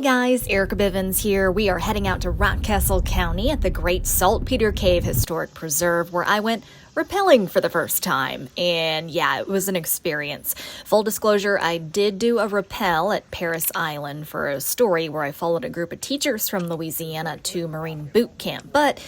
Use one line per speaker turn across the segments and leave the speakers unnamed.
guys, Erica Bivens here. We are heading out to Rockcastle County at the Great Saltpeter Cave Historic Preserve, where I went rappelling for the first time. And yeah, it was an experience. Full disclosure, I did do a rappel at Paris Island for a story where I followed a group of teachers from Louisiana to Marine boot camp. But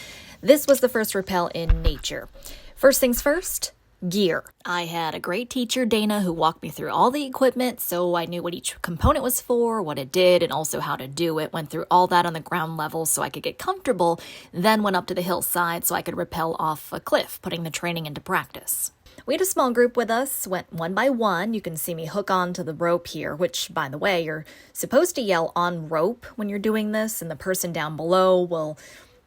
this was the first rappel in nature. First things first, gear. I had a great teacher, Dana, who walked me through all the equipment, so I knew what each component was for, what it did, and also how to do it. Went through all that on the ground level so I could get comfortable, then went up to the hillside so I could rappel off a cliff, putting the training into practice. We had a small group with us, went one by one. You can see me hook on to the rope here, which, by the way, you're supposed to yell on rope when you're doing this, and the person down below will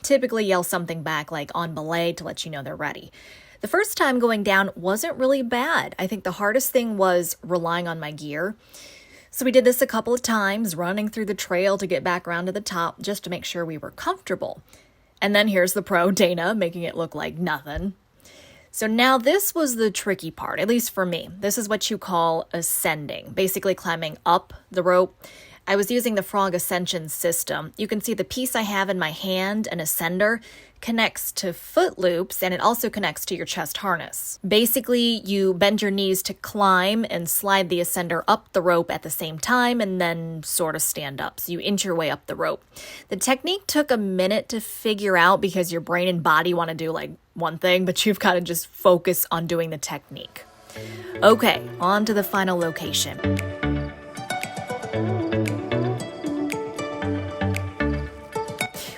typically yell something back like on belay to let you know they're ready. The first time going down wasn't really bad. I think the hardest thing was relying on my gear. So we did this a couple of times, running through the trail to get back around to the top just to make sure we were comfortable. And then here's the pro, Dana, making it look like nothing. So now this was the tricky part, at least for me. This is what you call ascending, basically climbing up the rope. I was using the frog ascension system. You can see the piece I have in my hand, an ascender, connects to foot loops, and it also connects to your chest harness. Basically, you bend your knees to climb and slide the ascender up the rope at the same time and then sort of stand up. So you inch your way up the rope. The technique took a minute to figure out because your brain and body want to do like one thing, but you've got to just focus on doing the technique. Okay, on to the final location.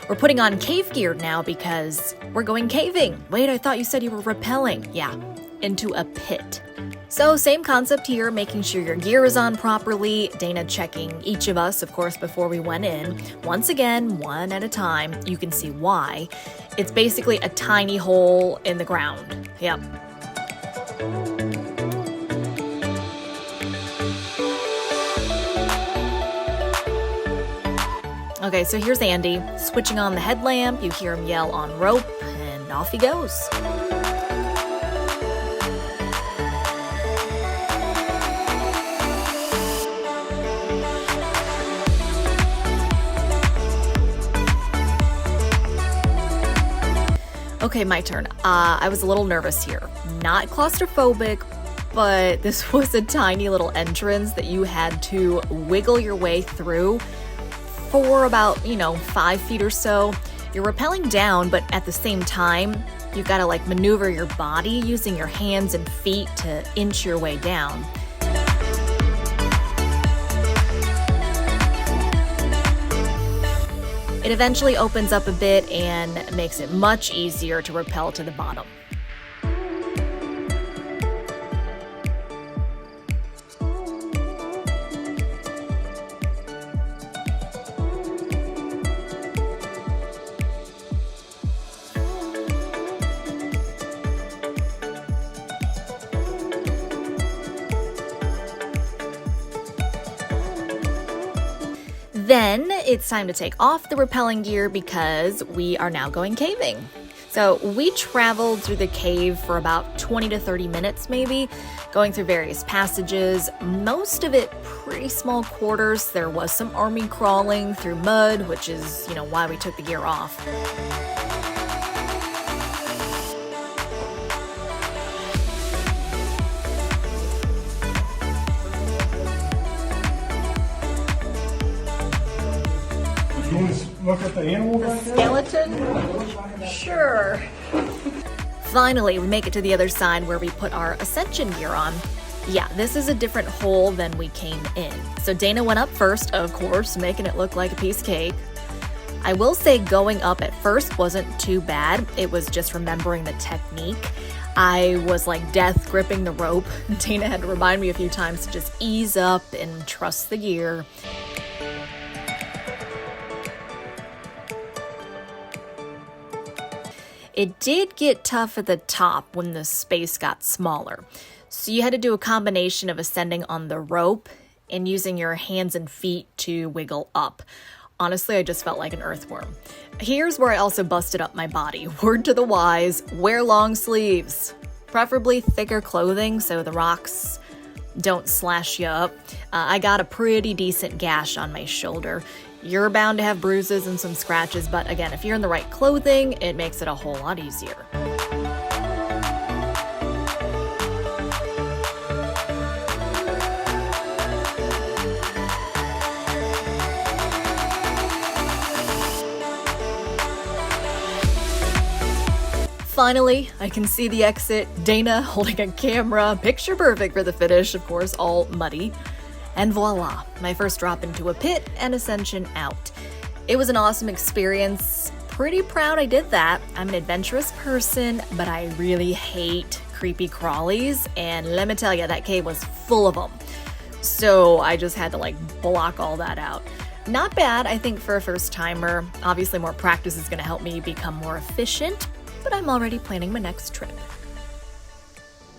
We're putting on cave gear now because we're going caving. Wait, I thought you said you were rappelling. Yeah, into a pit. So same concept here, making sure your gear is on properly. Dana checking each of us, of course, before we went in. Once again, one at a time. You can see why. It's basically a tiny hole in the ground. Yep. Okay, so here's Andy, switching on the headlamp. You hear him yell on rope, and off he goes. Okay, my turn. I was a little nervous here. Not claustrophobic, but this was a tiny little entrance that you had to wiggle your way through for about, 5 feet or so. You're rappelling down, but at the same time, you've got to maneuver your body using your hands and feet to inch your way down. It eventually opens up a bit and makes it much easier to rappel to the bottom. Then it's time to take off the rappelling gear because we are now going caving. So we traveled through the cave for about 20 to 30 minutes maybe, going through various passages, most of it pretty small quarters. There was some army crawling through mud, which is, why we took the gear off.
You want to look at the animal right there?
Skeleton? Sure. Finally, we make it to the other side where we put our ascension gear on. Yeah, this is a different hole than we came in. So Dana went up first, of course, making it look like a piece of cake. I will say going up at first wasn't too bad. It was just remembering the technique. I was like death gripping the rope. Dana had to remind me a few times to just ease up and trust the gear. It did get tough at the top when the space got smaller. So you had to do a combination of ascending on the rope and using your hands and feet to wiggle up. Honestly, I just felt like an earthworm. Here's where I also busted up my body. Word to the wise, wear long sleeves. Preferably thicker clothing so the rocks don't slash you up. I got a pretty decent gash on my shoulder. You're bound to have bruises and some scratches, but again, if you're in the right clothing, it makes it a whole lot easier. Finally, I can see the exit, Dana holding a camera, picture perfect for the finish, of course, all muddy. And voila, my first drop into a pit and ascension out. It was an awesome experience. Pretty proud I did that. I'm an adventurous person, but I really hate creepy crawlies, and let me tell you, that cave was full of them. So I just had to block all that out. Not bad, I think, for a first timer. Obviously more practice is gonna help me become more efficient, but I'm already planning my next trip.